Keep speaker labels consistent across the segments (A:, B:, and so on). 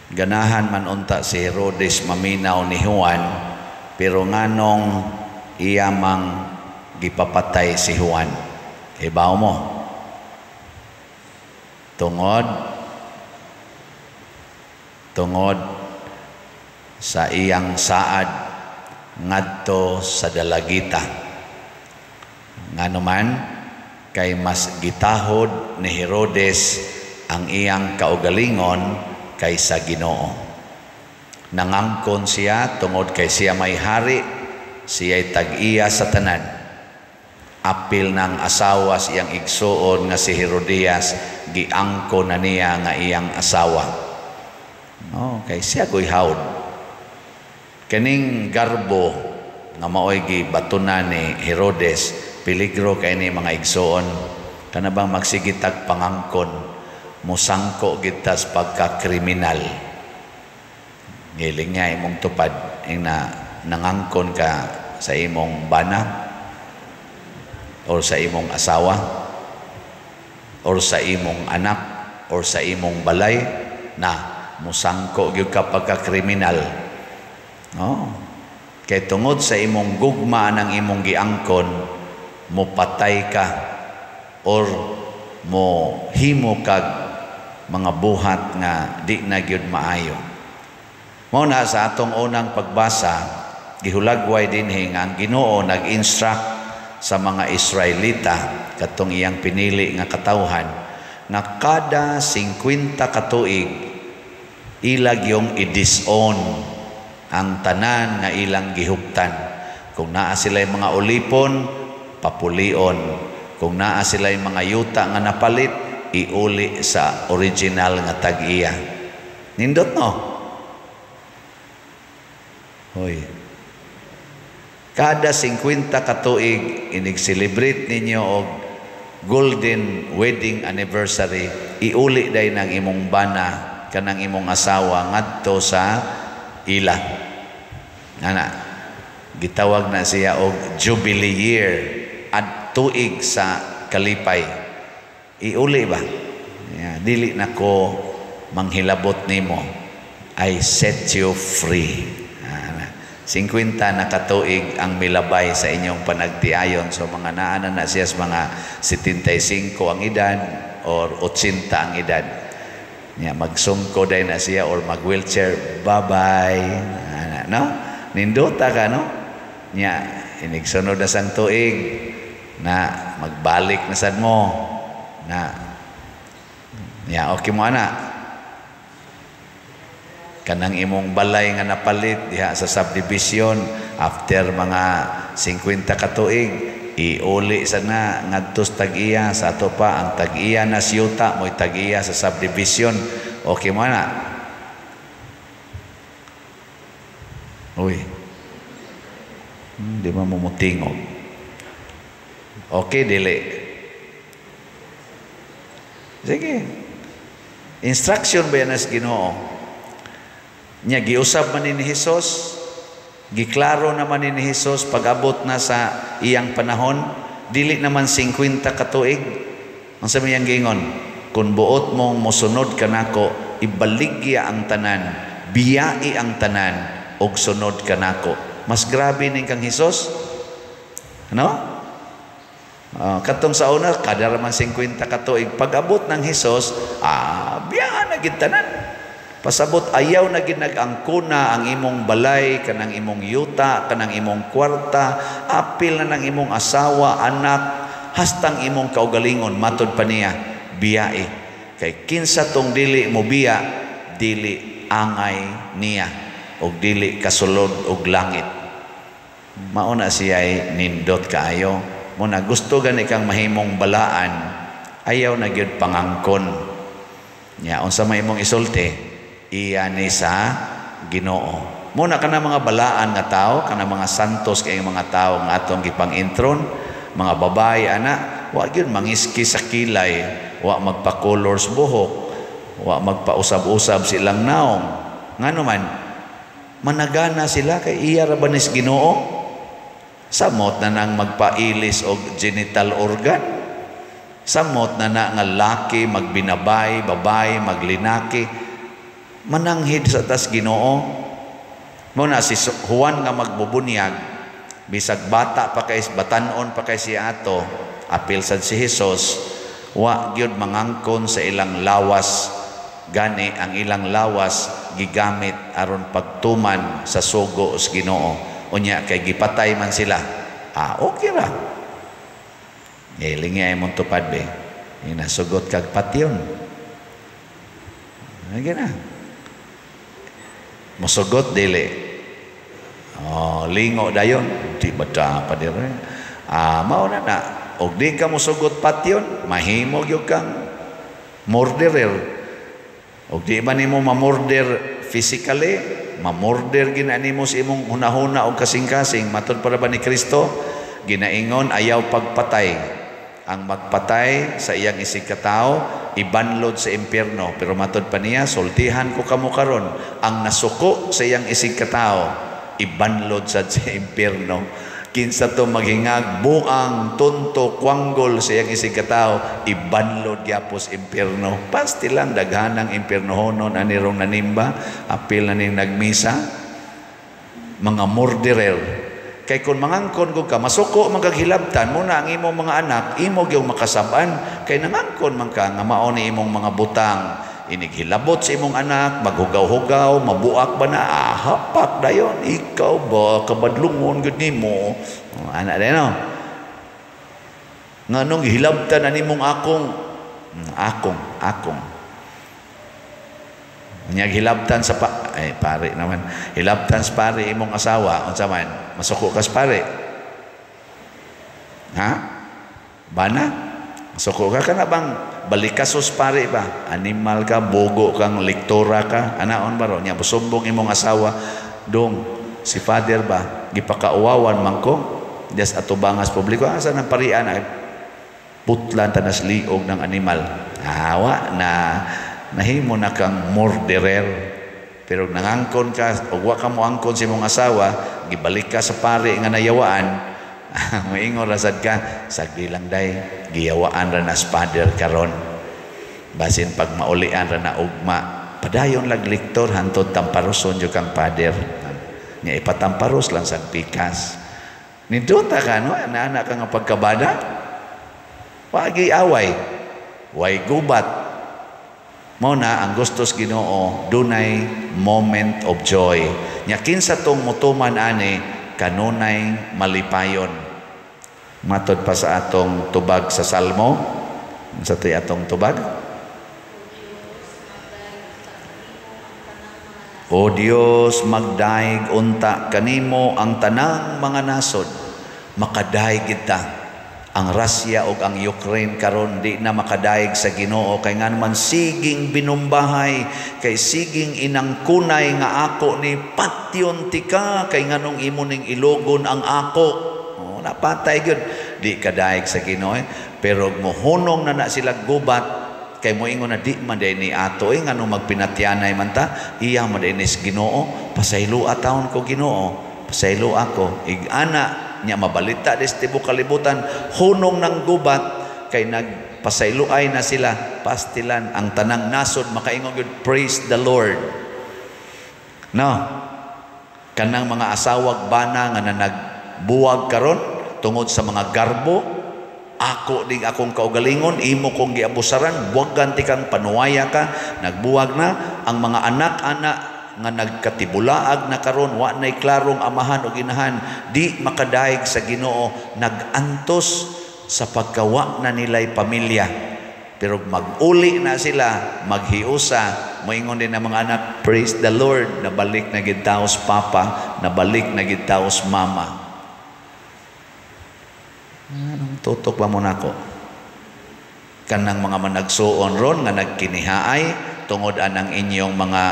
A: Ganahan man unta si Herodes maminaw ni Juan, pero nganong iyamang gipapatay si Juan. Ibaw mo, tungod sa iyang saad ngadto sa dalagita. Nganuman kay mas gitahod ni Herodes ang iyang kaugalingon kaysa Ginoo. Nangangkon siya tungod kay siya may hari, siya'y tag-iya sa tanan. Apil ng asawa siyang igsuon nga si Herodias, giangkon na niya nga iyang asawa. Kay siya ko'y hawd. Kaning garbo nga maoy gibatunan ni Herodes, peligro kay ni mga igsuon. Kanabang magsigitag pangangkon, musangko gitas pagka-kriminal. Giling nga imong tupad, nangangkon ka sa imong bana, or sa imong asawa, or sa imong anak, or sa imong balay, na musangko gyud ka pagka-kriminal. Kay tungod sa imong gugma ng imong giangkon, mopatay ka or mohimo kag mga buhat nga di na gyud maayo. Mao na sa atong unang pagbasa, gihulagway dinhi nga ang Ginoo nag-instruct sa mga Israelita katong iyang pinili nga katawhan nga kada 50 ka tuig ilag yung i-disown ang tanan nga ilang gihuptan. Kung naa sila mga ulipon, papulion. Kung naa sila mga yuta nga napalit, iuli sa original nga tag-iya. Nindot no? Hoy. Kada 50 ka tuig inig-celebrate ninyo og golden wedding anniversary, iuli day ng imong bana kanang imong asawa ngadto sa ila. Gitawag na siya og jubilee year at tuig sa kalipay. Iuli ba? Dili na ko manghilabot nimo. I set you free. 50 na katuig ang milabay sa inyong panagtiayon. So mga naanan na siya sa mga 75 ang edad or 80 ang edad. Magsungko day na siya or mag-wheelchair. Bye-bye. No? Nindota ka, no? Inigsunod na sang tuig na magbalik na sad mo. Okay mo ana. Kanang imong balay nga napalit diha sa subdivision after mga 50 ka tuig, iuli sana ngadto sa tag-iya sa ato pa ang tag-iya na siyuta mo'y tag-iya sa subdivision. Okay mo na? Uy. Di ba mumutingog? Okay, dili. Sige. Instruction ba yan as Ginoo? Giusab man ni Hesus, giklaro naman ni Hesus pag-abot na sa iyang panahon, dili naman 50 ka tuig. Ang sabi niyang giingon, kung buot mong mosunod ka nako, ibaligya ang tanan, biyai ang tanan, og sunod ka nako. Mas grabe ning kang Hesus. Ano? Katong sa una, kada raman 50 ka tuig, pag-abot ng Hesus, biyaan na gid tanan. Pasabot ayaw na ginag-angkuna ang imong balay, kanang imong yuta, kanang imong kwarta, apil na ng imong asawa, anak, hastang imong kaugalingon, matod pa niya, biyai. Kay kinsa tong dili mo biya, dili angay niya, o dili kasulod og langit. Mauna siya'y nindot kaayo. Muna gusto gani kang mahimong balaan, ayaw na gyud pangangkon. Unsa may imong isulti, iya ni sa Ginoo. Muna ka na mga balaan nga tao, ka na mga santos kay mga tao nga atong gipang intron, mga babae, anak, wa gyud mangiski sa kilay, wa magpa-colors buhok, wa magpausab-usab silang naong. Ngano man, managana sila kay iya ra banis Ginoo. Samot na nang magpailis og genital organ. Samot na nga laki magbinabay, babae maglinaki. mananghid sa tas Ginoo. Muna si Juan nga magbubunyag, bisag bata pa kay batanon pa kay siya ato, apil sad si Hesus, wa gyud mangangkon sa ilang lawas, gani ang ilang lawas gigamit aron pagtuman sa sugo sa Ginoo. Unya kay gipatay man sila. Okay ra. Ilingi ay mong tupad be. Inasugot kag patyon. Lagi na. Musugot dili. Lingo dayon. Di bata pa dire. Mao na na. Og di ka musugot patyon, mahimo gyud kang murderer. Og di ba nimo mamurder physically, mamurder ginanimo sa imong hunahuna og kasing-kasing. Matod para ba ni Kristo, ginaingon ayaw pagpatay. Ang magpatay sa iyang isig katao, ibanlod sa impyerno. Pero matod pa niya, sultihan ko kamo karon, ang nasuko sa iyang isig katao, ibanlod sa impyerno. Kinsa to maghingag buang tunto kwanggol sa iyang isig katao, ibanlod gyapos impyerno. Pasti lang daghanang impyerno honon anirong nanimba, apil na ning nagmisa, mga murderer. Kay kung mangangkon ko ka, masuko magaghilabtan mo na ang imong mga anak, imo gyud makasaban. Kay nangangkon man ka nga mao ni imong mga butang, inighilabot sa imong anak, maghugaw-hugaw, mabuak ba na, hapak dayon, ikaw ba kabadlungon gud nimo? Anak dayon no. Nganong hilabtan na nimong akong. Nyag hilabtan sa pare naman. Hilabtan sa pare imong asawa, unsa man? Masuko ka sa pare. Ha? Bana? Masuko ka na bang balikasos pare ba? Animal ka, bogo kang lektora ka, anaon ba ro? Nya busumbong imong asawa, dong si father ba gipakauwawan man ko? Des atubangas publiko asa nang parian ay putlan tanas liog ng animal. Hawa na nahimo na kang murderer. Pero nangangkon ka, o wa ka mo angkon sa imong asawa, gibalik ka sa pare nga nayawaan, maingon rasad ka, sagdi lang day, giyawaan ra na father karon. Basin pag maulian ra na ugma, padayon lag lektor, hantod tamparoson yung kang father. Nya ipatamparos lang sa pikas. Nindota ka, no? Anak ka nga pagkabada, wagi away, way gubat. Mao na ang gustos Ginoo, dunay moment of joy. Nya kinsa tong mutuman ani kanunay malipayon. Matod pa sa atong tubag sa Salmo, sa tuy atong tubag. O Dios, magdaig unta kanimo ang tanang mga nasod, makadaig kita. Ang Russia o ang Ukraine karon di na makadaig sa Ginoo, kay nga naman siging binumbahay, kay siging inangkunay nga ako ni patyon tika, kay nga nung imo ning ilogon ang ako. Napatay gyud di kadaig sa Ginoo. Pero mohunong na sila gubat, kay moingon na di man day ni ato nga nung magpinatyanay man ta, iya man day ni Ginoo, pasaylo ataon ko Ginoo, pasaylo ako igana nya mabalita des tibuok kalibutan, hunong ng gubat, kay nagpasayloay na sila, pastilan ang tanang nasod makaingon gyud praise the Lord. No, kanang mga asawag bana nga nagbuwag karon tungod sa mga garbo, ako ding akong kaugalingon, imo kong giabusaran, buwag ganti kang panuwaya ka, nagbuwag na ang mga anak-anak nga nagkatibulaag na karon, wa nay klarong amahan o ginahan, di makadaig sa Ginoo, nagantos sa pagkawa na nilay pamilya. Pero mag-uli na sila, maghiusa, moingon din ang mga anak, praise the Lord, nabalik na gid taos papa, nabalik na gid taos mama. Anong tutok ba mo nako? Kanang mga managsuon ron nga nagkinihaay tungod anang inyong mga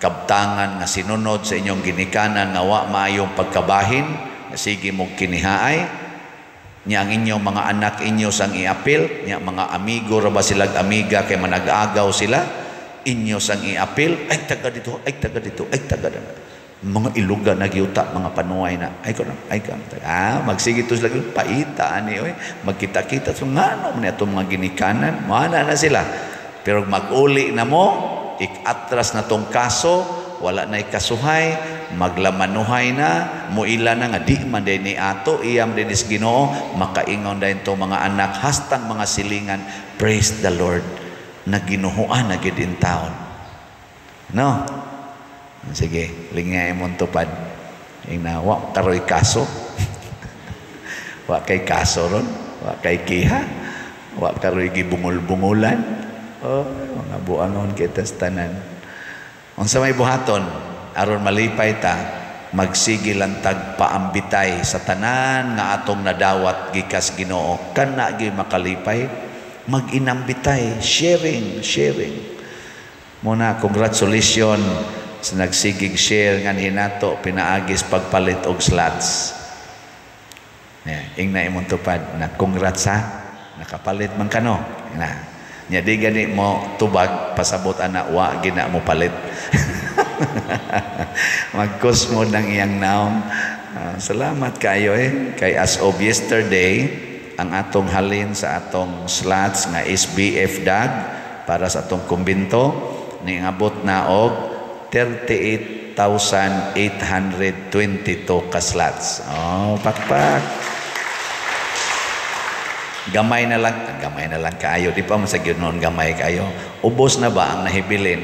A: kabtangan nga sinunod sa inyong ginikanan nga wa maayong pagkabahin, nga sige mong kinihaay, nya ang inyong mga anak inyo sang iapil, nya mga amigo ra ba silag amiga kay manag-agaw sila, inyo sang iapil, ay taga dito, ay taga dito, ay taga dito. Mga iluga nagyuta, mga panuway na, ay ko na, ay ka, magsige to sila, paita, ani, magkita-kita, so nga, no, man itong mga ginikanan, mana na sila. Pero mag-uli na mo, ikatras na tong kaso, wala na ikasuhay, maglamanuhay na, muila na nga di man din ni ato, iyam din is Ginoo, makaingon din itong mga anak, hastang mga silingan, praise the Lord, na ginuhuan na gid in town. No? Sige, lingay mong tupad. Wa karoy kaso. Wa kay kaso ron, wa kay kiha, wa karoy gibungol-bungulan. Oh, mga buangon kita sa tanan. Unsa may buhaton aron malipay ta, magsige lang tag paambitay sa tanan nga atong nadawat gikas Ginoo. Kana gyud makalipay, mag-inambitay, sharing. Muna congratulations sa nagsigig share nga hinato pinaagis pagpalit og slots. Ingna imong tupad na congrats ha, nakapalit man kano. Nya di gani mo tubag pasabot ana wa gina mo palit. Magkos mo ng iyang naong. Salamat kayo kay as of yesterday ang atong halin sa atong slots nga SBF DAG para sa atong kumbinto niabot na og 38,822 ka slots. Oh, pakpak. Gamay na lang kayo. Di pa masagyod noon gamay kayo. Ubos na ba ang nahibilin?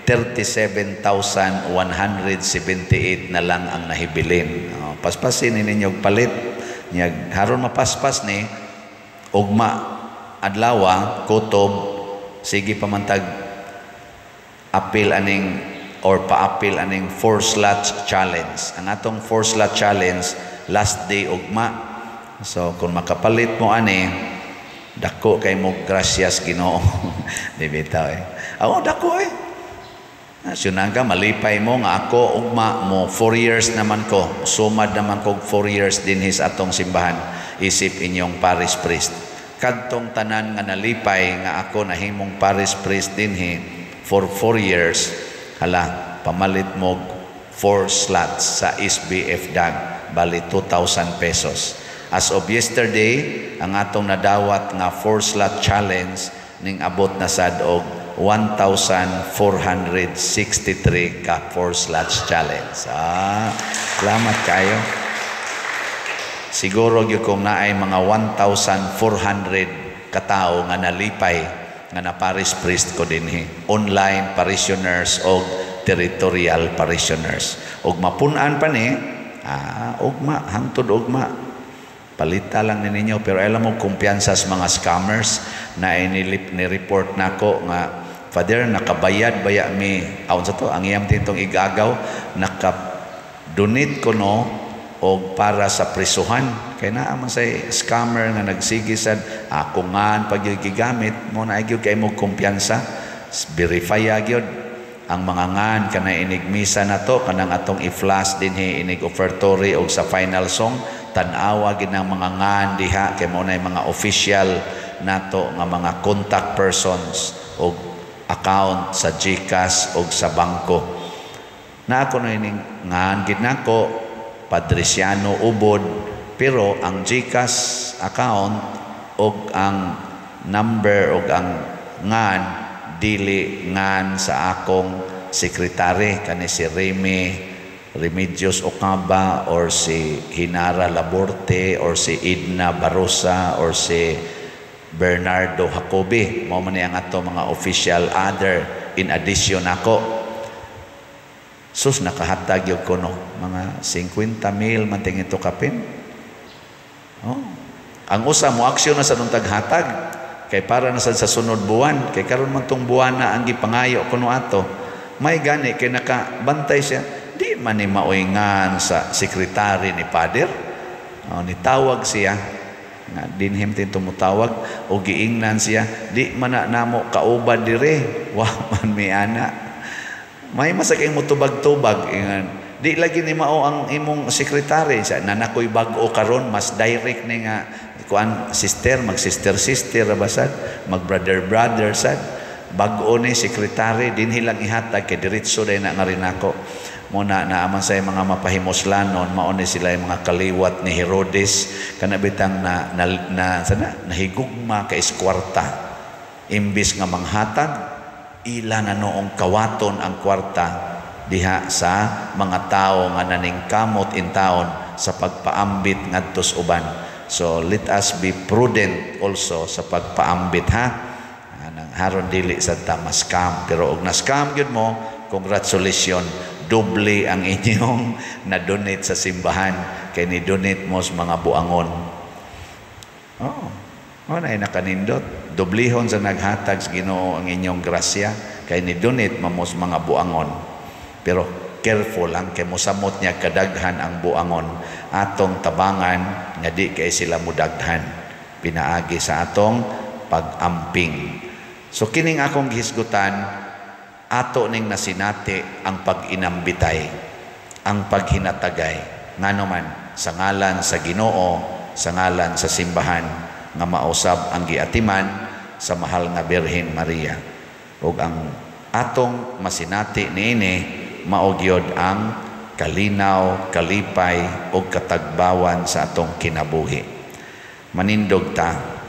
A: 37,178 na lang ang nahibilin. Oh, paspasin ninyo palit. Haron mapaspas ni ugma adlawa kutob sige pamantag apil aning or pa-apil aning 4 slots challenge. Ang atong 4 slot challenge last day ugma. So kung makapalit mo ani, dako kay mo gracias Ginoo. Di bitaw dako Syunaga malipay mo nga ako ugma mo 4 years naman ko. Sumad naman ko 4 years din his atong simbahan. Isip inyong parish priest. Kadtong tanan nga nalipay nga ako nahimong parish priest din for 4 years. Hala, pamalit mo 4 slots sa SBF DAG. Bali 2,000 pesos. As of yesterday, ang atong nadawat nga 4 slot challenge ning abot na sad og 1,463 ka 4 slots challenge. Salamat kayo. Siguro gyud kung naay mga 1,400 katao nga nalipay nga na parish priest ko dinhi, online parishioners o territorial parishioners. Og mapun-an pa ni, ugma hangtod ugma. Palita lang ninyo, pero alam mo kumpiyansa sa mga scammers na ni-report nako nga Father, nakabayad baya mi aun sa to ang iyam tintong igagaw naka-donate ko no o para sa prisuhan kay naa man say scammer nga nagsigisad ako ngan pag gigamit mo na gyud kay mo kumpiyansa verify gyud ang mga ngan kana inigmisa na to kanang atong i-flash dinhi inig offertory og sa final song tan-awa gid ng mga ngan diha kay mo na mga official nato nga mga contact persons og account sa GCash o sa bangko. Na ako na ining ngan gid nako Padresiano ubod pero ang GCash account o ang number o ang ngan dili ngan sa akong sekretary kani si Remedios Ocaba or si Hinara Laborte or si Edna Barosa or si Bernardo Jacobi. Mao man ang ato mga official other in addition ako. Sus nakahatag yung ko no mga 50,000 man tingin to kapin. Ang usa mo aksyon na sa nung taghatag kay para na sa sunod buwan kay karon man tong buwan na ang gipangayo kuno ato. May gani kay nakabantay siya. Di man ni maoyngan sa sekretary ni Pader. Nitawag siya nga dinhim tin tumutawag o giingnan siya di man na namo kauban dire wa man mi ana may masakay mo tubag-tubag ingan di lagi ni mao ang imong sekretary sa nanakoy bag-o karon mas direct ni nga kuan sister mag sister rabasad mag brother sad bag-o ni sekretary dinhi lang ihatag kay diretso day na nga rin ako muna naaman sa mga mapahimuslanon mauni sila yung mga kaliwat ni Herodes kanabitang nahigugma ka iskwarta imbis nga manghatag ila na noong kawaton ang kwarta diha sa mga tao nga naningkamot in taon sa pagpaambit ngadto sa uban. So let us be prudent also sa pagpaambit ha. Haron dili sa ma-scam, pero og na-scam gyud mo, congratulations, doble ang inyong na-donate sa simbahan kay ni-donate mo sa mga buangon. Na nakanindot. Doblihon sa naghatag sa Ginoo ang inyong grasya kay ni-donate mo sa mga buangon. Pero careful lang kay mosamot niya kadaghan ang buangon atong tabangan nga di kay sila mudaghan pinaagi sa atong pag-amping. So kining akong gihisgutan, ato ning nasinati ang pag-inambitay, ang paghinatagay, ngano man sa ngalan sa Ginoo, sa ngalan sa simbahan nga mausab ang giatiman sa mahal nga Birhen Maria. Ug ang atong masinati niini mao gyud ang kalinaw, kalipay ug katagbawan sa atong kinabuhi. Manindog ta